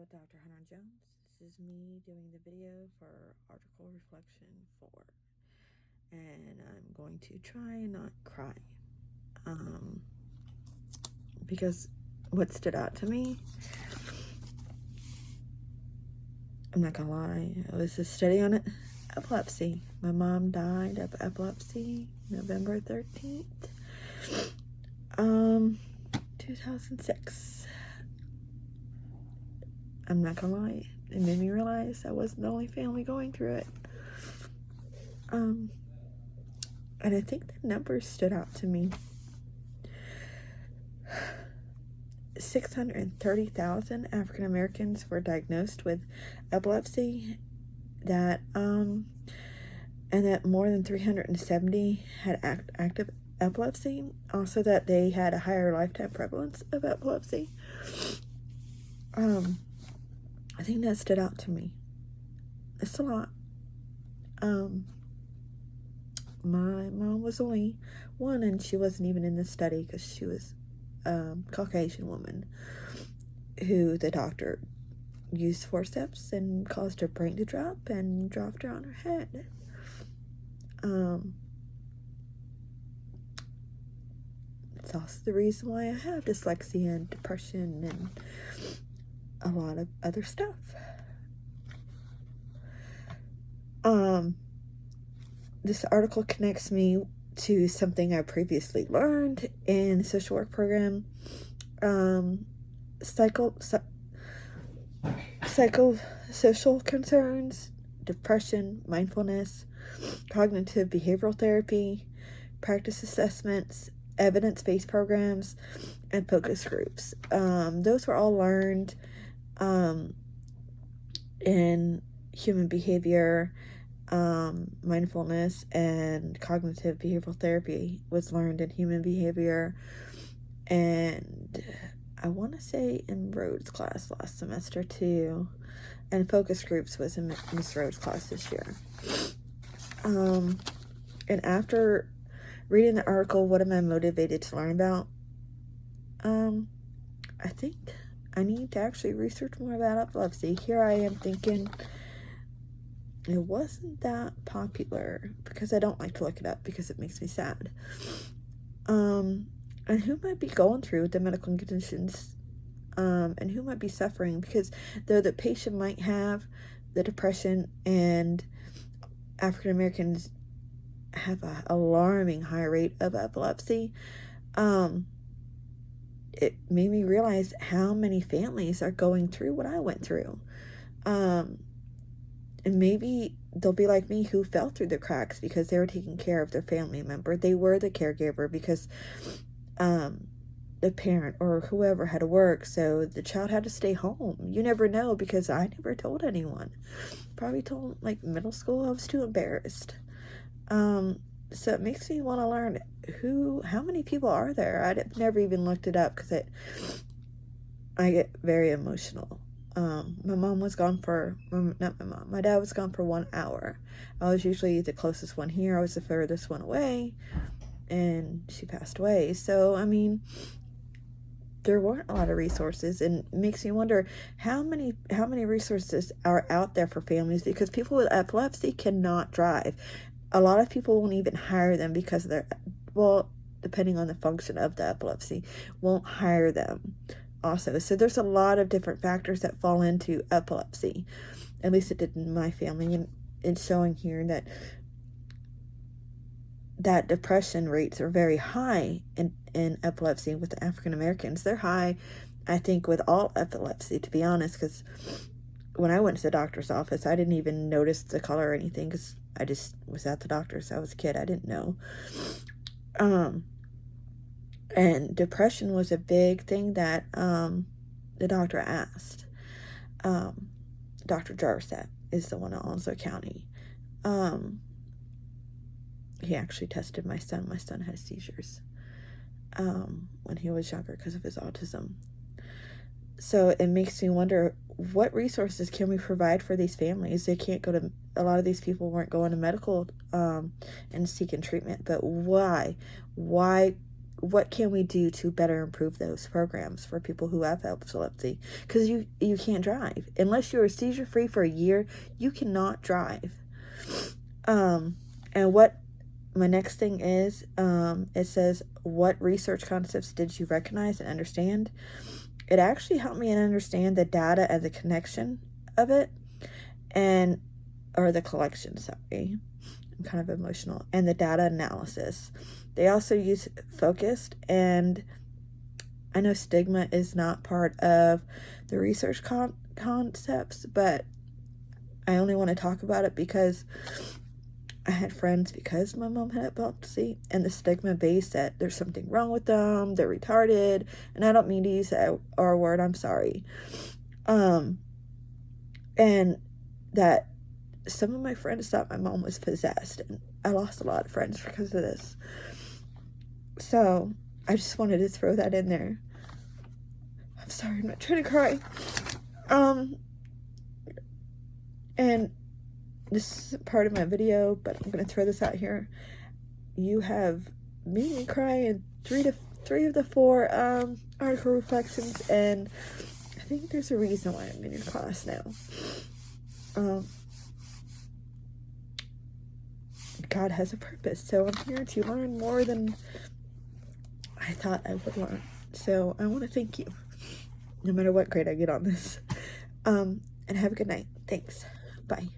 with Dr. Hunter Jones. This is me doing the video for Article Reflection 4. And I'm going to try and not cry. Because what stood out to me, I'm not gonna lie, it was a study on epilepsy. My mom died of epilepsy November 13th, 2006. I'm not gonna lie, it made me realize I wasn't the only family going through it. And I think the numbers stood out to me. 630,000 African Americans were diagnosed with epilepsy, and that more than 370 had active epilepsy. Also, that they had a higher lifetime prevalence of epilepsy. I think that stood out to me. It's a lot. My mom was only one, and she wasn't even in the study because she was Caucasian woman who the doctor used forceps and caused her brain to drop and dropped her on her head. It's also the reason why I have dyslexia and depression and a lot of other stuff. This article connects me to something I previously learned in social work program. Psychosocial concerns, depression, mindfulness, cognitive behavioral therapy, practice assessments, evidence-based programs, and focus groups. Those were all learned in human behavior. Mindfulness and cognitive behavioral therapy was learned in human behavior, and I want to say in Rhodes class last semester too, and focus groups was in Miss Rhodes class this year. And after reading the article, what am I motivated to learn about? I think I need to actually research more about epilepsy. Here I am thinking it wasn't that popular because I don't like to look it up because it makes me sad. And who might be going through the medical conditions, and who might be suffering, because though the patient might have the depression, and African Americans have an alarming high rate of epilepsy, it made me realize how many families are going through what I went through. And maybe they'll be like me, who fell through the cracks because they were taking care of their family member. They were the caregiver because the parent or whoever had to work, so the child had to stay home. You never know, because I never told anyone. Probably told like middle school. I was too embarrassed. So it makes me want to learn how many people are there. I've never even looked it up because I get very emotional. My mom was gone my dad was gone for 1 hour. I was usually the closest one here. I was the furthest one away, and she passed away. So, I mean, there weren't a lot of resources, and it makes me wonder how many resources are out there for families, because people with epilepsy cannot drive. A lot of people won't even hire them because depending on the function of the epilepsy, won't hire them also. So there's a lot of different factors that fall into epilepsy. At least it did in my family, and it's showing here that depression rates are very high in epilepsy with the African Americans. They're high, I think, with all epilepsy, to be honest, because when I went to the doctor's office, I didn't even notice the color or anything, because I just was at the doctor's. I was a kid. I didn't know. And depression was a big thing that the doctor asked. Dr. Jarset is the one in Onslow County. He actually tested my son. My son has seizures when he was younger because of his autism. So it makes me wonder, what resources can we provide for these families? They can't go to, a lot of these people weren't going to medical and seeking treatment, but why what can we do to better improve those programs for people who have epilepsy? Because you can't drive. Unless you're seizure-free for a year, you cannot drive. And what my next thing is, it says, what research concepts did you recognize and understand? It actually helped me understand the data and the connection of it, or the collection, sorry. I'm kind of emotional. And the data analysis. They also use focused, and I know stigma is not part of the research concepts, but I only want to talk about it because I had friends, because my mom had epilepsy, and the stigma based that there's something wrong with them, they're retarded, and I don't mean to use that R word, I'm sorry. And that some of my friends thought my mom was possessed, and I lost a lot of friends because of this. So I just wanted to throw that in there. I'm sorry, I'm not trying to cry. And this is part of my video, but I'm gonna throw this out here. You have made me cry in three of the 4 article reflections, and I think there's a reason why I'm in your class now. God has a purpose, so I'm here to learn more than I thought I would learn. So I want to thank you, no matter what grade I get on this. And have a good night. Thanks. Bye.